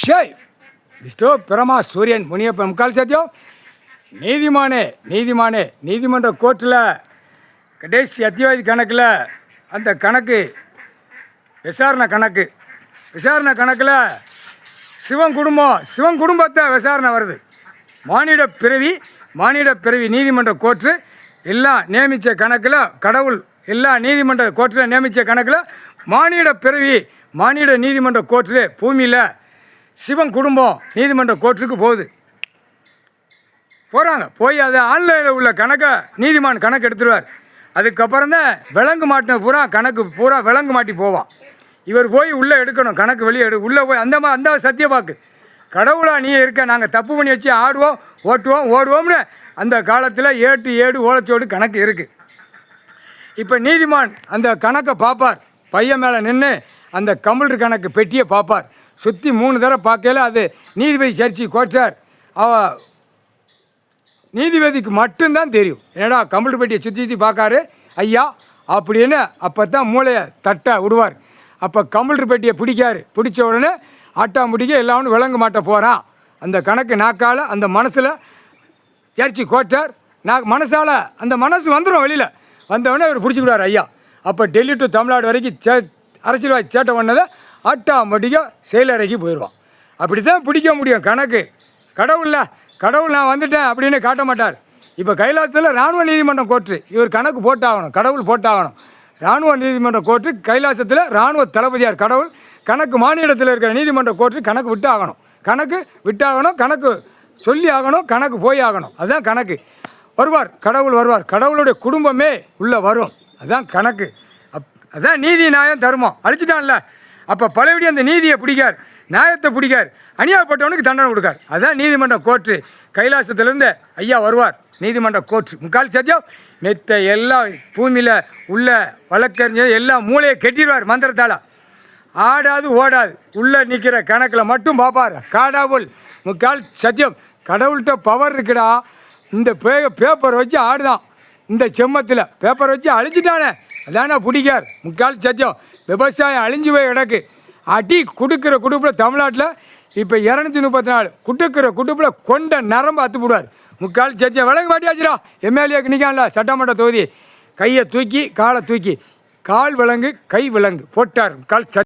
ஷேய் விஷ்ணு பிரமா சூரியன் முனியப்பன் முக்கால் சத்தியம் நீதிமன்ற கோர்ட்டில் கடைசி அத்தியாவதி கணக்கில் அந்த கணக்கு விசாரணை கணக்கில் சிவன் குடும்பத்தை விசாரணை வருது. மானிட பிறவி நீதிமன்ற கோர்ட்டு எல்லாம் நியமித்த கணக்கில் கடவுள் எல்லா நீதிமன்ற கோர்ட்டில் நியமித்த கணக்கில் மானிட நீதிமன்ற கோர்ட்டில் பூமியில் சிவன் குடும்பம் நீதிமன்ற கோர்ட்டுக்கு போய் அதை ஆன்லைனில் உள்ள கணக்கை நீதிமான் கணக்கு எடுத்துருவார். அதுக்கப்புறம் தான் விலங்கு மாட்டின பூரா விலங்கு மாட்டி போவான். இவர் போய் உள்ளே எடுக்கணும், கணக்கு வெளியே உள்ளே போய் அந்த சத்தியவாக்கு கடவுளாக நீ இருக்க, நாங்கள் தப்பு பண்ணி வச்சு ஆடுவோம் ஓடுவோம்னு அந்த காலத்தில் ஏடு ஓலைச்சோடு கணக்கு இருக்குது. இப்போ நீதிமான் அந்த கணக்கை பார்ப்பார், பையன் மேலே நின்று அந்த கம்ப்யூட்டர் கணக்கு பெட்டியை பார்ப்பார். சுற்றி 3 தடவை பார்க்கல அது நீதிபதி சர்ச்சி கோச்சார் நீதிபதிக்கு மட்டும்தான் தெரியும். என்னடா கம்ப்யூட்டர் பெட்டியை சுற்றி பார்க்காரு ஐயா அப்படின்னு. அப்போ தான் மூளையை தட்ட விடுவார். அப்போ கம்ப்யூட்டர் பெட்டியை பிடிச்ச உடனே ஆட்டாமுடிக்க எல்லாரும் விளங்க மாட்ட போகிறான். அந்த கணக்கு நாக்கால் அந்த மனசில் சர்ச்சி கோச்சார் மனசால் அந்த மனசு வந்துடும், வெளியில் வந்தவுடனே அவர் பிடிச்சிக்கிடுவார் ஐயா. அப்போ டெல்லி டு தமிழ்நாடு வரைக்கும் அரசியல்வாதி சேட்டை பண்ணதை ஆட்டாமட்டிக்க செயலறைக்கு போயிடுவான். அப்படி தான் பிடிக்க முடியும் கணக்கு. கடவுள் நான் வந்துட்டேன் அப்படின்னு காட்ட மாட்டார். இப்போ கைலாசத்தில் இராணுவ நீதிமன்றம் கோர்ட்டு இவர் கணக்கு போட்டாகணும், கடவுள் போட்டாகணும். இராணுவ நீதிமன்ற கோர்ட்டு கைலாசத்தில் இராணுவ தளபதியார் கடவுள் கணக்கு மாநிலத்தில் இருக்கிற நீதிமன்ற கோர்ட்டு கணக்கு விட்டாகணும், கணக்கு சொல்லி ஆகணும், கணக்கு போய் ஆகணும். அதுதான் கணக்கு. கடவுள் வருவார், கடவுளுடைய குடும்பமே உள்ளே வரும். அதுதான் கணக்கு. அதுதான் நீதி நியாயம் தர்மம். அழிச்சிட்டான்ல, அப்போ பழையபடி அந்த நீதியை பிடிக்கார், நியாயத்தை பிடிக்கார், அநியாயப்பட்டவனுக்கு தண்டனை கொடுக்கார். அதுதான் நீதிமன்ற கோர்ட்டு. கைலாசத்திலேருந்து ஐயா வருவார் நீதிமன்ற கோர்ட்டு. முக்கால் சத்தியம் மெத்த எல்லா பூமியில் உள்ள வழக்கறிஞர் எல்லா மூளையை கெட்டிடுவார் மந்திரத்தால். ஆடாது ஓடாது உள்ளே நிற்கிற கணக்கில் மட்டும் பார்ப்பார் கடவுள். முக்கால் சத்தியம் கடவுள்கிட்ட பவர் இருக்குடா. இந்த பேப்பரை வச்சு ஆடுதான், இந்த செம்மத்தில் பேப்பரை வச்சு அழிச்சிட்டானே அதானே பிடிக்கார். முக்கால் சத்தியம் விவசாயம் அழிஞ்சு போய் கிடக்கு. அடி கொடுக்குற குடுப்பில் தமிழ்நாட்டில் இப்போ 234 குடுப்பில் கொண்ட நரம்பு அத்து போடுவார். முக்கால் சத்தியம் விலங்கு மாட்டியாச்சுடா. எம்எல்ஏக்கு நிற்கான்ல சட்டமன்ற தொகுதி, கையை தூக்கி காலை தூக்கி, கால் விலங்கு கை விலங்கு போட்டார். முக்கால் சத்தியம்.